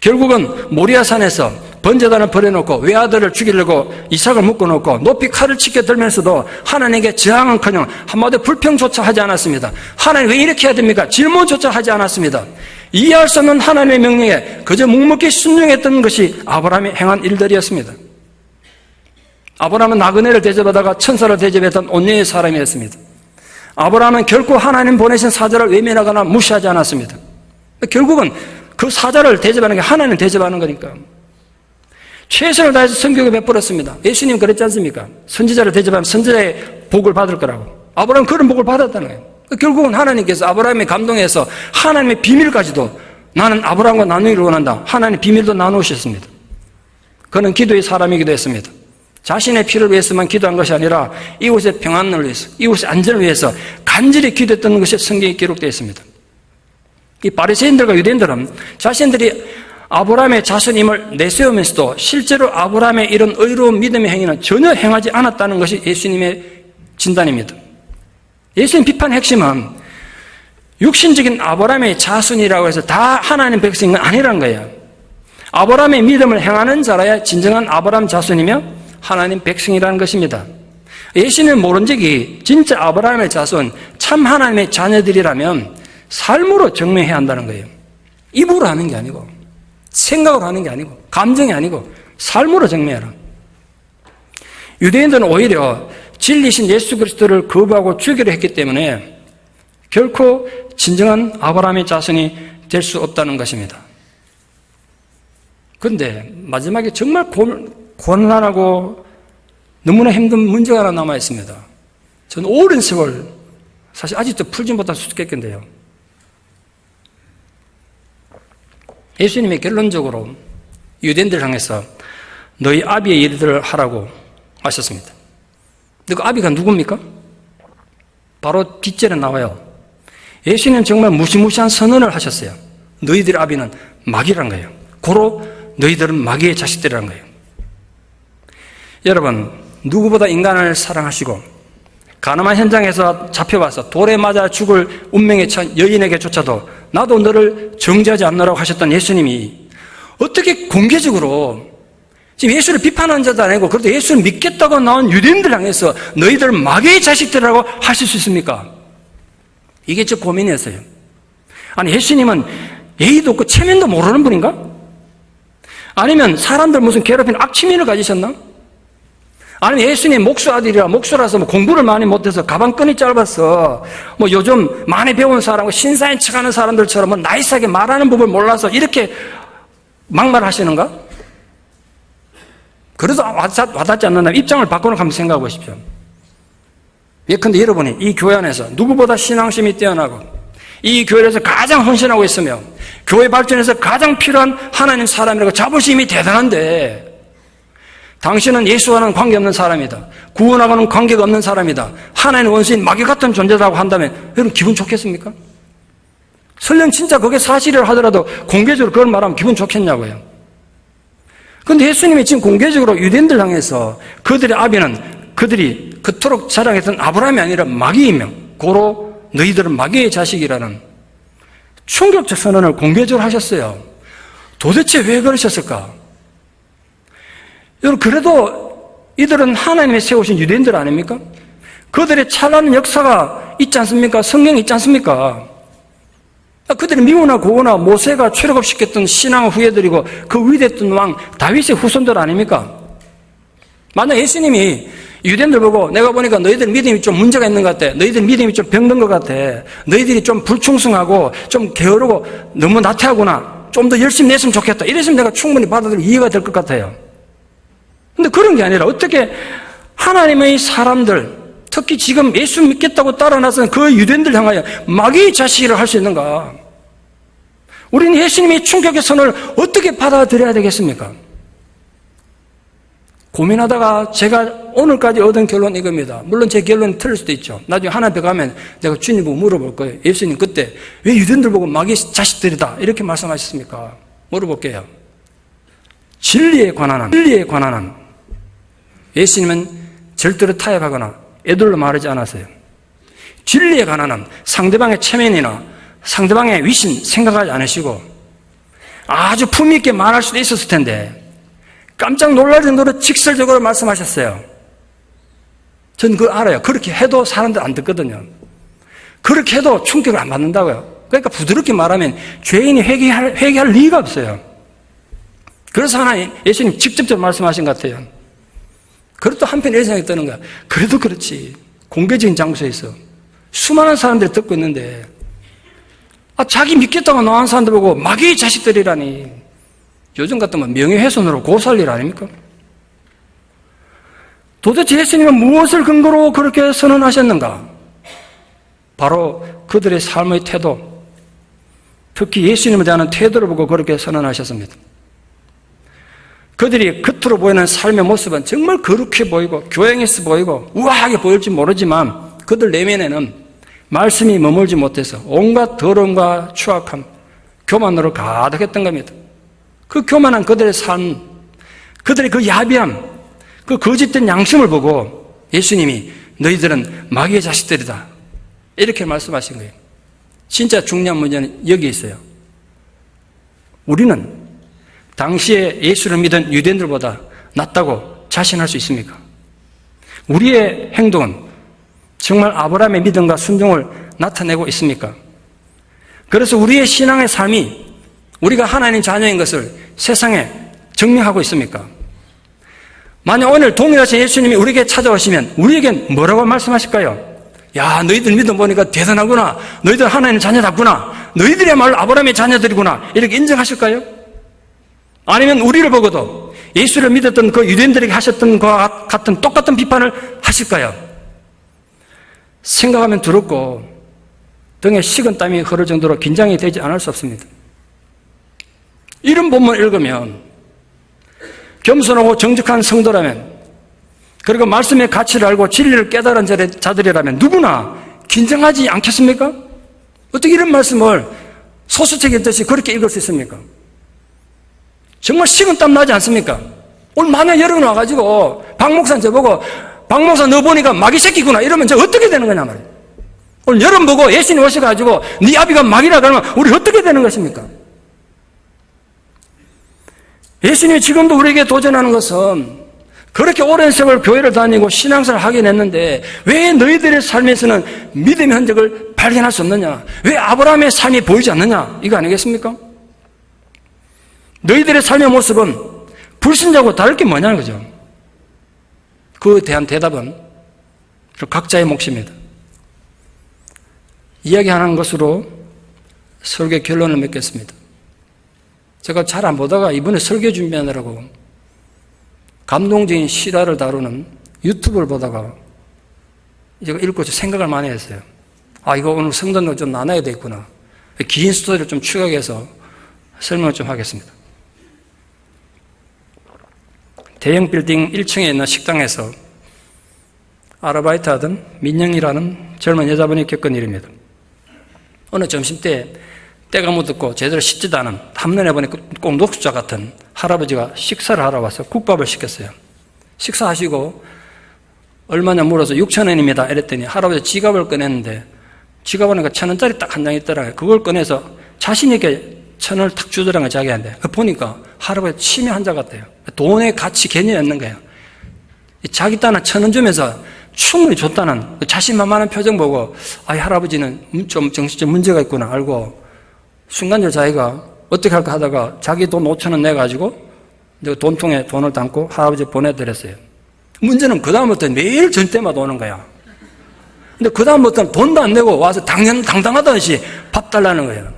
결국은 모리아산에서 번제단을 버려놓고 외아들을 죽이려고 이삭을 묶어놓고 높이 칼을 치켜들면서도 하나님에게 저항은커녕 한마디 불평조차 하지 않았습니다. 하나님 왜 이렇게 해야 됩니까? 질문조차 하지 않았습니다. 이해할 수 없는 하나님의 명령에 그저 묵묵히 순종했던 것이 아브라함이 행한 일들이었습니다. 아브라함은 나그네를 대접하다가 천사를 대접했던 온유의 사람이었습니다. 아브라함은 결코 하나님 보내신 사자를 외면하거나 무시하지 않았습니다. 결국은 그 사자를 대접하는 게 하나님 대접하는 거니까. 최선을 다해서 성경에 베풀었습니다. 예수님 그랬지 않습니까? 선지자를 대접하면 선지자의 복을 받을 거라고. 아브라함은 그런 복을 받았다는 거예요. 결국은 하나님께서 아브라함의 감동에서 하나님의 비밀까지도 나는 아브라함과 나누기를 원한다. 하나님의 비밀도 나누셨습니다. 그는 기도의 사람이기도 했습니다. 자신의 필요를 위해서만 기도한 것이 아니라 이곳의 평안을 위해서, 이곳의 안전을 위해서 간절히 기도했던 것이 성경에 기록되어 있습니다. 이 바리새인들과 유대인들은 자신들이 아브라함의 자손임을 내세우면서도 실제로 아브라함의 이런 의로운 믿음의 행위는 전혀 행하지 않았다는 것이 예수님의 진단입니다. 예수님 비판의 핵심은 육신적인 아브라함의 자손이라고 해서 다 하나님 백성은 아니란 거예요. 아브라함의 믿음을 행하는 자라야 진정한 아브라함 자손이며 하나님 백성이라는 것입니다. 예수님은 모른 적이 진짜 아브라함의 자손, 참 하나님의 자녀들이라면 삶으로 증명해야 한다는 거예요. 입으로 하는 게 아니고, 생각으로 하는 게 아니고, 감정이 아니고 삶으로 증명해라. 유대인들은 오히려 진리신 예수 그리스도를 거부하고 죽이려 했기 때문에 결코 진정한 아브라함의 자손이 될 수 없다는 것입니다. 그런데 마지막에 정말 고난하고 너무나 힘든 문제가 하나 남아 있습니다. 저는 오랜 세월 사실 아직도 풀지 못한 수수께끼인데요. 예수님이 결론적으로 유대인들을 향해서 너희 아비의 일들을 하라고 하셨습니다. 근데 그 아비가 누굽니까? 바로 뒷절에 나와요. 예수님은 정말 무시무시한 선언을 하셨어요. 너희들의 아비는 마귀란 거예요. 고로 너희들은 마귀의 자식들이란 거예요. 여러분, 누구보다 인간을 사랑하시고 가늠한 현장에서 잡혀와서 돌에 맞아 죽을 운명에 처한 여인에게조차도 나도 너를 정죄하지 않노라고 하셨던 예수님이 어떻게 공개적으로 지금 예수를 비판하는 자도 아니고 그래도 예수를 믿겠다고 나온 유대인들 향해서 너희들 마귀의 자식들이라고 하실 수 있습니까? 이게 저 고민이었어요. 아니 예수님은 예의도 없고 체면도 모르는 분인가? 아니면 사람들 무슨 괴롭히는 악취미를 가지셨나? 아니면 예수님 목수 아들이라 목수라서 뭐 공부를 많이 못해서 가방끈이 짧아서 뭐 요즘 많이 배운 사람과 신사인 척하는 사람들처럼 뭐 나이스하게 말하는 법을 몰라서 이렇게 막말하시는가? 그래도 와닿지 않는다면 입장을 바꿔놓고 한번 생각해 보십시오. 예컨대 여러분이 이 교회 안에서 누구보다 신앙심이 뛰어나고 이 교회에서 가장 헌신하고 있으며 교회 발전에서 가장 필요한 하나님 사람이라고 자부심이 대단한데 당신은 예수와는 관계없는 사람이다. 구원하고는 관계가 없는 사람이다. 하나님의 원수인 마귀 같은 존재라고 한다면 여러분 기분 좋겠습니까? 설령 진짜 그게 사실이라 하더라도 공개적으로 그걸 말하면 기분 좋겠냐고요. 그런데 예수님이 지금 공개적으로 유대인들 향해서 그들의 아비는 그들이 그토록 자랑했던 아브라함이 아니라 마귀이며 고로 너희들은 마귀의 자식이라는 충격적 선언을 공개적으로 하셨어요. 도대체 왜 그러셨을까? 여러분 그래도 이들은 하나님이 세우신 유대인들 아닙니까? 그들의 찬란한 역사가 있지 않습니까? 성경이 있지 않습니까? 그들이 미우나 고우나 모세가 출애굽시켰던 신앙 후예들이고 그 위대했던 왕 다윗의 후손들 아닙니까? 만약 예수님이 유대인들 보고 내가 보니까 너희들 믿음이 좀 문제가 있는 것 같아. 너희들 믿음이 좀 병든 것 같아. 너희들이 좀 불충성하고 좀 게으르고 너무 나태하구나. 좀 더 열심히 냈으면 좋겠다. 이랬으면 내가 충분히 받아들이고 이해가 될 것 같아요. 근데 그런 게 아니라 어떻게 하나님의 사람들, 특히 지금 예수 믿겠다고 따라 나선 그 유대인들 향하여 마귀의 자식이라 할 수 있는가? 우리는 예수님의 충격의 선을 어떻게 받아들여야 되겠습니까? 고민하다가 제가 오늘까지 얻은 결론은 이겁니다. 물론 제 결론이 틀릴 수도 있죠. 나중에 하나님 앞에 가면 내가 주님 보고 물어볼 거예요. 예수님 그때 왜 유대인들 보고 마귀의 자식들이다 이렇게 말씀하셨습니까? 물어볼게요. 진리에 관한 한 예수님은 절대로 타협하거나 애들로 말하지 않았어요. 진리에 관한 한 상대방의 체면이나 상대방의 위신 생각하지 않으시고 아주 품위 있게 말할 수도 있었을 텐데 깜짝 놀랄 정도로 직설적으로 말씀하셨어요. 전 그걸 알아요. 그렇게 해도 사람들 안 듣거든요. 그렇게 해도 충격을 안 받는다고요. 그러니까 부드럽게 말하면 죄인이 회개할 리가 없어요. 그래서 하나님 예수님 직접적으로 말씀하신 것 같아요. 그래도 한편 이런 생각이 드는 거야. 그래도 그렇지. 공개적인 장소에서 수많은 사람들이 듣고 있는데 자기 믿겠다고 나온 사람들 보고 마귀의 자식들이라니. 요즘 같으면 명예훼손으로 고소할 일 아닙니까? 도대체 예수님은 무엇을 근거로 그렇게 선언하셨는가? 바로 그들의 삶의 태도, 특히 예수님에 대한 태도를 보고 그렇게 선언하셨습니다. 그들이 겉으로 보이는 삶의 모습은 정말 거룩해 보이고 교양있어 보이고 우아하게 보일지 모르지만 그들 내면에는 말씀이 머물지 못해서 온갖 더러움과 추악함, 교만으로 가득했던 겁니다. 그 교만한 그들의 삶, 그들의 그 야비함, 그 거짓된 양심을 보고 예수님이 너희들은 마귀의 자식들이다 이렇게 말씀하신 거예요. 진짜 중요한 문제는 여기 있어요. 우리는 당시에 예수를 믿은 유대인들보다 낫다고 자신할 수 있습니까? 우리의 행동은 정말 아브라함의 믿음과 순종을 나타내고 있습니까? 그래서 우리의 신앙의 삶이 우리가 하나님 자녀인 것을 세상에 증명하고 있습니까? 만약 오늘 동일하신 예수님이 우리에게 찾아오시면 우리에겐 뭐라고 말씀하실까요? 야, 너희들 믿음 보니까 대단하구나. 너희들 하나님 자녀답구나. 너희들이야말로 아브라함의 자녀들이구나. 이렇게 인정하실까요? 아니면 우리를 보고도 예수를 믿었던 그 유대인들에게 하셨던 것과 같은 똑같은 비판을 하실까요? 생각하면 두렵고 등에 식은땀이 흐를 정도로 긴장이 되지 않을 수 없습니다. 이런 본문을 읽으면 겸손하고 정직한 성도라면 그리고 말씀의 가치를 알고 진리를 깨달은 자들이라면 누구나 긴장하지 않겠습니까? 어떻게 이런 말씀을 소수책 읽듯이 그렇게 읽을 수 있습니까? 정말 식은땀 나지 않습니까? 오늘 만약 여러분 와가지고 박 목사는 저보고 박 목사 너 보니까 마귀 새끼구나 이러면 저 어떻게 되는 거냐 말이에요. 오늘 여러분 보고 예수님 오셔가지고 네 아비가 마귀라 그러면 우리 어떻게 되는 것입니까? 예수님이 지금도 우리에게 도전하는 것은 그렇게 오랜 세월 교회를 다니고 신앙생활을 하긴 했는데 왜 너희들의 삶에서는 믿음의 흔적을 발견할 수 없느냐? 왜 아브라함의 삶이 보이지 않느냐? 이거 아니겠습니까? 너희들의 삶의 모습은 불신자하고 다를 게 뭐냐는 거죠. 그에 대한 대답은 각자의 몫입니다. 이야기하는 것으로 설교 결론을 맺겠습니다. 제가 잘 안 보다가 이번에 설교 준비하느라고 감동적인 실화를 다루는 유튜브를 보다가 이거 읽고 생각을 많이 했어요. 이거 오늘 성도들 좀 나눠야 되겠구나. 긴 스토리를 좀 추격해서 설명을 좀 하겠습니다. 대형 빌딩 1층에 있는 식당에서 아르바이트 하던 민영이라는 젊은 여자분이 겪은 일입니다. 어느 점심때 때가 묻었고 제대로 씻지도 않은 한눈에 보니 꼭 녹수자 같은 할아버지가 식사를 하러 와서 국밥을 시켰어요. 식사하시고 얼마냐 물어서 6,000원입니다 이랬더니 할아버지 지갑을 꺼냈는데 지갑 보니까 1,000원짜리 딱 한 장 있더라고요. 그걸 꺼내서 자신 있게 1,000원을 탁 주더라고요 자기한테. 보니까 할아버지 치매 환자 같아요. 돈의 가치 개념이 없는 거예요. 자기 딴은 1,000원 주면서 충분히 줬다는 자신만만한 표정 보고 할아버지는 좀 정신적 문제가 있구나 알고 순간적으로 자기가 어떻게 할까 하다가 자기 돈 5,000원 내가지고 돈통에 돈을 담고 할아버지 보내드렸어요. 문제는 그 다음부터 매일 전때마다 오는 거야. 근데 그 다음부터는 돈도 안 내고 와서 당당하다듯이 밥 달라는 거예요.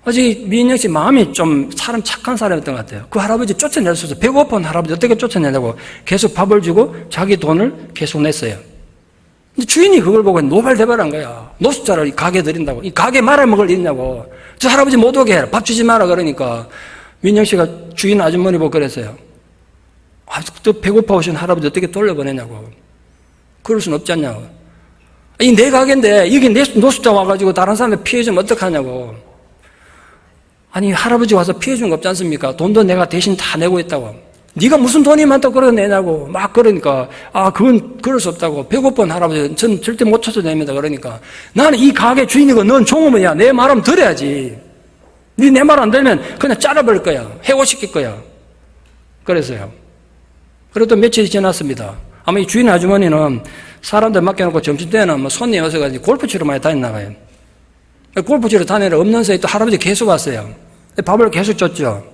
아직 민영 씨 마음이 좀 착한 사람이었던 것 같아요. 그 할아버지 쫓아낼 수 없어요. 배고픈 할아버지 어떻게 쫓아내냐고 계속 밥을 주고 자기 돈을 계속 냈어요. 근데 주인이 그걸 보고 노발대발한 거야. 노숙자를 이 가게 들인다고. 이 가게 말아먹을 일 있냐고. 저 할아버지 못 오게 해라. 밥 주지 마라. 그러니까 민영 씨가 주인 아주머니 보고 그랬어요. 아, 또 배고파 오신 할아버지 어떻게 돌려보내냐고. 그럴 순 없지 않냐고. 이 내 가게인데 여기 내 노숙자 와가지고 다른 사람들 피해주면 어떡하냐고. 아니 할아버지 와서 피해준 거 없지 않습니까? 돈도 내가 대신 다 내고 있다고. 네가 무슨 돈이 많다고 그러내냐고 막 그러니까 그건 그럴 수 없다고. 배고픈 할아버지 전 절대 못 찾아냅니다. 그러니까 나는 이 가게 주인이고 넌 종업원이야. 내 말하면 들어야지. 네 내 말 안 들으면 그냥 잘라버릴 거야. 해고시킬 거야. 그래서요. 그래도 며칠이 지났습니다. 아마 이 주인 아주머니는 사람들 맡겨놓고 점심때는 손님 와서 가지고 골프 치러 많이 다녔나봐요. 골프 치러 다니러 없는 사이 또 할아버지 계속 왔어요. 밥을 계속 줬죠.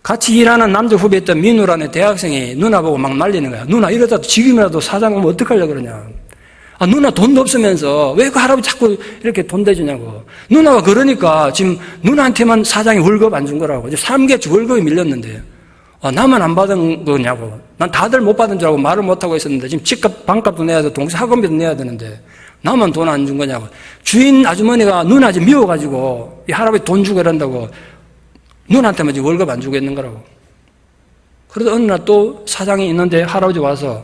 같이 일하는 남자 후배 있던 민우라는 대학생이 누나 보고 막 말리는 거야. 누나 이러다 지금이라도 사장 오면 어떡하려고 그러냐. 누나 돈도 없으면서 왜 그 할아버지 자꾸 이렇게 돈 대주냐고. 누나가 그러니까 지금 누나한테만 사장이 월급 안 준 거라고. 이제 3개월 월급이 밀렸는데 나만 안 받은 거냐고. 난 다들 못 받은 줄 알고 말을 못하고 있었는데 지금 집값 방값도 내야 되고 동생 학원비도 내야 되는데 나만 돈 안 준 거냐고. 주인 아주머니가 누나 지금 미워가지고 이 할아버지 돈 주고 이런다고 누나한테만 지금 월급 안 주고 있는 거라고. 그러다 어느 날 또 사장이 있는데 할아버지 와서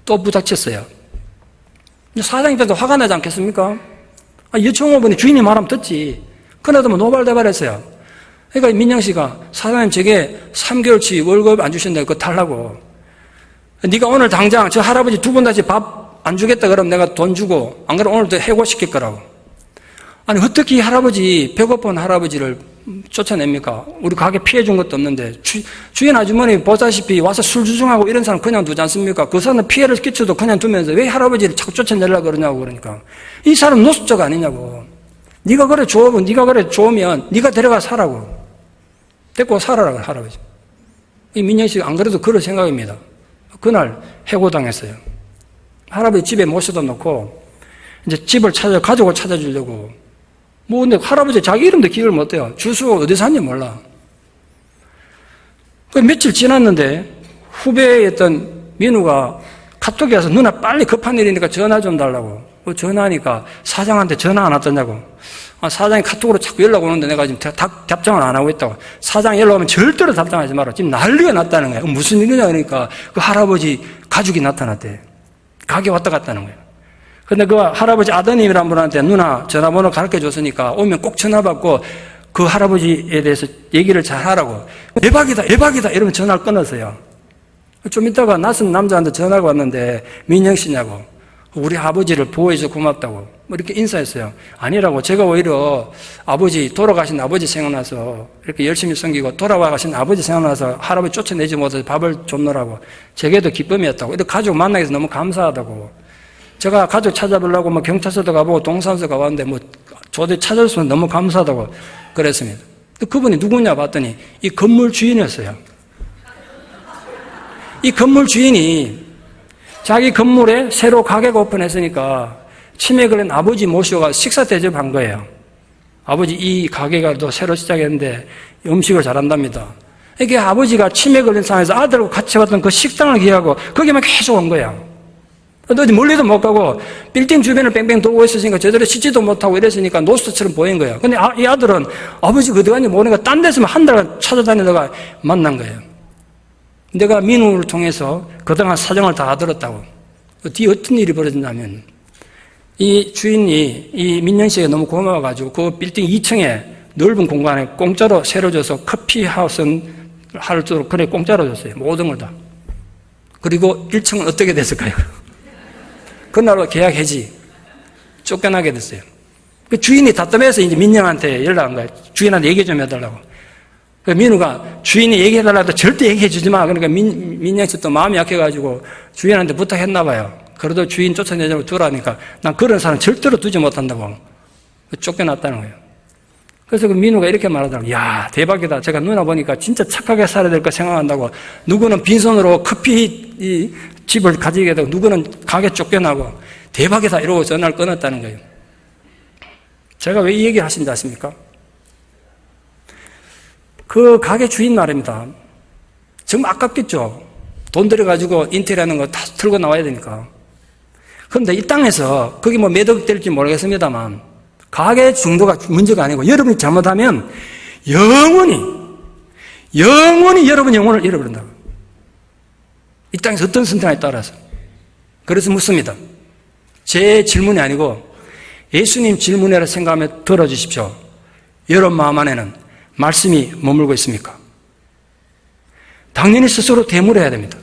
또 부닥쳤어요. 사장이 때도 화가 나지 않겠습니까? 여청호분이 주인이 말하면 듣지. 그나도 노발대발했어요. 그러니까 민영 씨가 사장님 저게 3개월치 월급 안 주신다고 그거 달라고. 네가 오늘 당장 저 할아버지 두 분 다시 밥 안 주겠다 그러면 내가 돈 주고 안 그러면 오늘도 해고시킬 거라고. 아니 어떻게 이 할아버지 배고픈 할아버지를 쫓아냅니까? 우리 가게 피해 준 것도 없는데 주인 아주머니 보다시피 와서 술 주정하고 이런 사람 그냥 두지 않습니까? 그 사람 피해를 끼쳐도 그냥 두면서 왜 할아버지를 자꾸 쫓아내려고 그러냐고. 그러니까 이 사람 노숙자가 아니냐고. 네가 그래 좋으면 네가 데려가 사라고. 데리고 살아라고 할아버지. 이 민영 씨가 안 그래도 그럴 생각입니다. 그날 해고당했어요. 할아버지 집에 모셔다 놓고 이제 집을 가족을 찾아주려고. 근데 할아버지 자기 이름도 기억을 못해요. 주소가 어디 사는지 몰라. 며칠 지났는데 후배였던 민우가 카톡에 와서 누나 빨리 급한 일이니까 전화 좀 달라고. 전화하니까 사장한테 전화 안 왔더냐고. 사장이 카톡으로 자꾸 연락 오는데 내가 지금 답장을 안 하고 있다고. 사장이 연락 오면 절대로 답장하지 마라. 지금 난리가 났다는 거야. 무슨 일이냐 그러니까 그 할아버지 가족이 나타났대. 가게 왔다 갔다는 거예요. 근데 그 할아버지 아드님이란 분한테 누나 전화번호 가르쳐 줬으니까 오면 꼭 전화 받고 그 할아버지에 대해서 얘기를 잘 하라고. 대박이다 이러면 전화를 끊었어요. 좀 있다가 낯선 남자한테 전화가 왔는데 민영 씨냐고. 우리 아버지를 보호해줘서 고맙다고 이렇게 인사했어요. 아니라고. 제가 오히려 돌아가신 아버지 생각나서 이렇게 열심히 섬기고 돌아가신 아버지 생각나서 할아버지 쫓아내지 못해서 밥을 줬노라고. 제게도 기쁨이었다고. 이렇게 가족 만나게 해서 너무 감사하다고. 제가 가족 찾아보려고 경찰서도 가보고 동사무소 가봤는데 저도 찾아줘서 너무 감사하다고 그랬습니다. 그분이 누구냐 봤더니 이 건물 주인이었어요. 이 건물 주인이 자기 건물에 새로 가게가 오픈했으니까 치매 걸린 아버지 모셔가 식사 대접한 거예요. 아버지 이 가게가 또 새로 시작했는데 음식을 잘한답니다. 이게 아버지가 치매 걸린 상황에서 아들하고 같이 왔던 그 식당을 기하고 거기만 계속 온 거야. 어디 멀리도 못 가고 빌딩 주변을 뺑뺑 돌고 있으니까 제대로 씻지도 못하고 이랬으니까 노숙자처럼 보인 거예요. 근데 이 아들은 아버지가 어디 갔는지 모르니까 딴 데서 한 달 찾아다니다가 만난 거예요. 내가 민우를 통해서 그동안 사정을 다 들었다고. 뒤에 어떤 일이 벌어졌냐면 이 주인이 이 민영 씨가 너무 고마워가지고 그 빌딩 2층에 넓은 공간에 공짜로 새로 줘서 커피 하우스는 할 줄 그래 공짜로 줬어요. 모든 걸 다. 그리고 1층은 어떻게 됐을까요? 그날로 계약 해지. 쫓겨나게 됐어요. 그 주인이 답답해서 이제 민영한테 연락한 거예요. 주인한테 얘기 좀 해달라고. 그 민우가 주인이 얘기해달라고 해도 절대 얘기해주지 마. 그러니까 민영 씨 또 마음이 약해가지고 주인한테 부탁했나 봐요. 그래도 주인 쫓아내자고 두라니까 난 그런 사람 절대로 두지 못한다고. 쫓겨났다는 거예요. 그래서 그 민우가 이렇게 말하더라고요. 야, 대박이다. 제가 누나 보니까 진짜 착하게 살아야 될 거 생각한다고. 누구는 빈손으로 커피 집을 가지게 되고 누구는 가게 쫓겨나고 대박이다 이러고 전화를 끊었다는 거예요. 제가 왜 이 얘기를 하신지 아십니까? 그 가게 주인 말입니다. 정말 아깝겠죠. 돈 들여가지고 인테리어하는 거 다 틀고 나와야 되니까. 그런데 이 땅에서 그게 뭐 매덕될지 모르겠습니다만 가계 중도가 문제가 아니고 여러분이 잘못하면 영원히 여러분 영혼을 잃어버린다. 이 땅에서 어떤 선택에 따라서. 그래서 묻습니다. 제 질문이 아니고 예수님 질문이라 생각하며 들어주십시오. 여러분 마음 안에는 말씀이 머물고 있습니까? 당연히 스스로 대물해야 됩니다.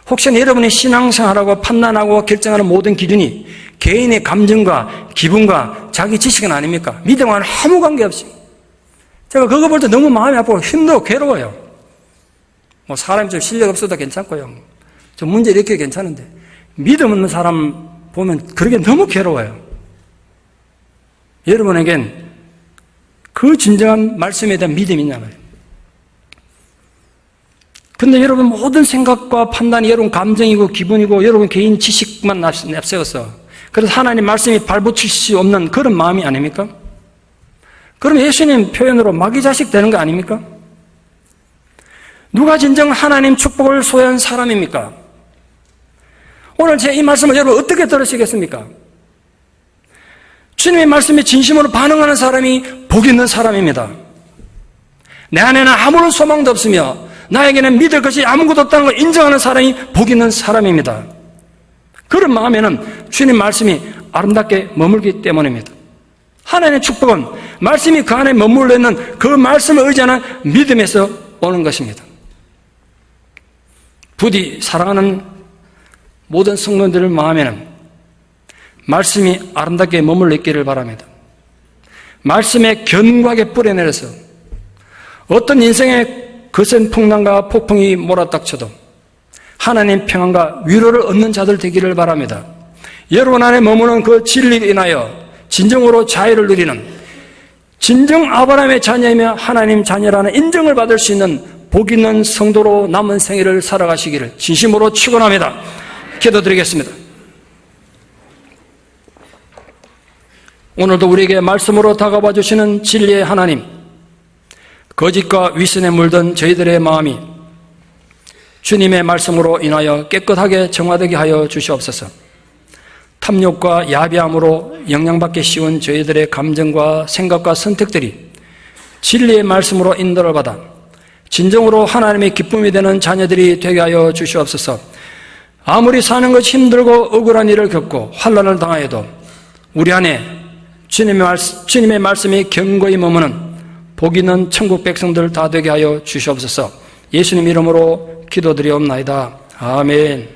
혹시나 여러분의 신앙생활하고 판단하고 결정하는 모든 기준이 개인의 감정과 기분과 자기 지식은 아닙니까? 믿음과는 아무 관계없이. 제가 그거 볼 때 너무 마음이 아프고 힘들고 괴로워요. 뭐 사람이 좀 실력 없어도 괜찮고요. 좀 문제 일으켜도 괜찮은데 믿음 없는 사람 보면 그러게 너무 괴로워요. 여러분에겐 그 진정한 말씀에 대한 믿음이 있냐 말이에요. 근데 여러분 모든 생각과 판단이 여러분 감정이고 기분이고 여러분 개인 지식만 앞세워서 그래서 하나님 말씀이 발붙일 수 없는 그런 마음이 아닙니까? 그럼 예수님 표현으로 마귀 자식 되는 거 아닙니까? 누가 진정 하나님 축복을 소유한 사람입니까? 오늘 제 이 말씀을 여러분 어떻게 들으시겠습니까? 주님의 말씀에 진심으로 반응하는 사람이 복 있는 사람입니다. 내 안에는 아무런 소망도 없으며 나에게는 믿을 것이 아무것도 없다는 걸 인정하는 사람이 복 있는 사람입니다. 그런 마음에는 주님 말씀이 아름답게 머물기 때문입니다. 하나님의 축복은 말씀이 그 안에 머물러 있는 그 말씀을 의지하는 믿음에서 오는 것입니다. 부디 사랑하는 모든 성도들의 마음에는 말씀이 아름답게 머물러 있기를 바랍니다. 말씀에 견고하게 뿌려내려서 어떤 인생의 거센 풍랑과 폭풍이 몰아닥쳐도 하나님 평안과 위로를 얻는 자들 되기를 바랍니다. 여러분 안에 머무는 그 진리에 인하여 진정으로 자유를 누리는 진정 아브라함의 자녀이며 하나님 자녀라는 인정을 받을 수 있는 복 있는 성도로 남은 생애를 살아가시기를 진심으로 축원합니다. 기도드리겠습니다. 오늘도 우리에게 말씀으로 다가와 주시는 진리의 하나님, 거짓과 위선에 물든 저희들의 마음이 주님의 말씀으로 인하여 깨끗하게 정화되게 하여 주시옵소서. 탐욕과 야비함으로 영향받기 쉬운 저희들의 감정과 생각과 선택들이 진리의 말씀으로 인도를 받아 진정으로 하나님의 기쁨이 되는 자녀들이 되게 하여 주시옵소서. 아무리 사는 것이 힘들고 억울한 일을 겪고 환난을 당하여도 우리 안에 주님의 말씀이 견고히 머무는 복 있는 천국 백성들 다 되게 하여 주시옵소서. 예수님 이름으로 기도드리옵나이다. 아멘.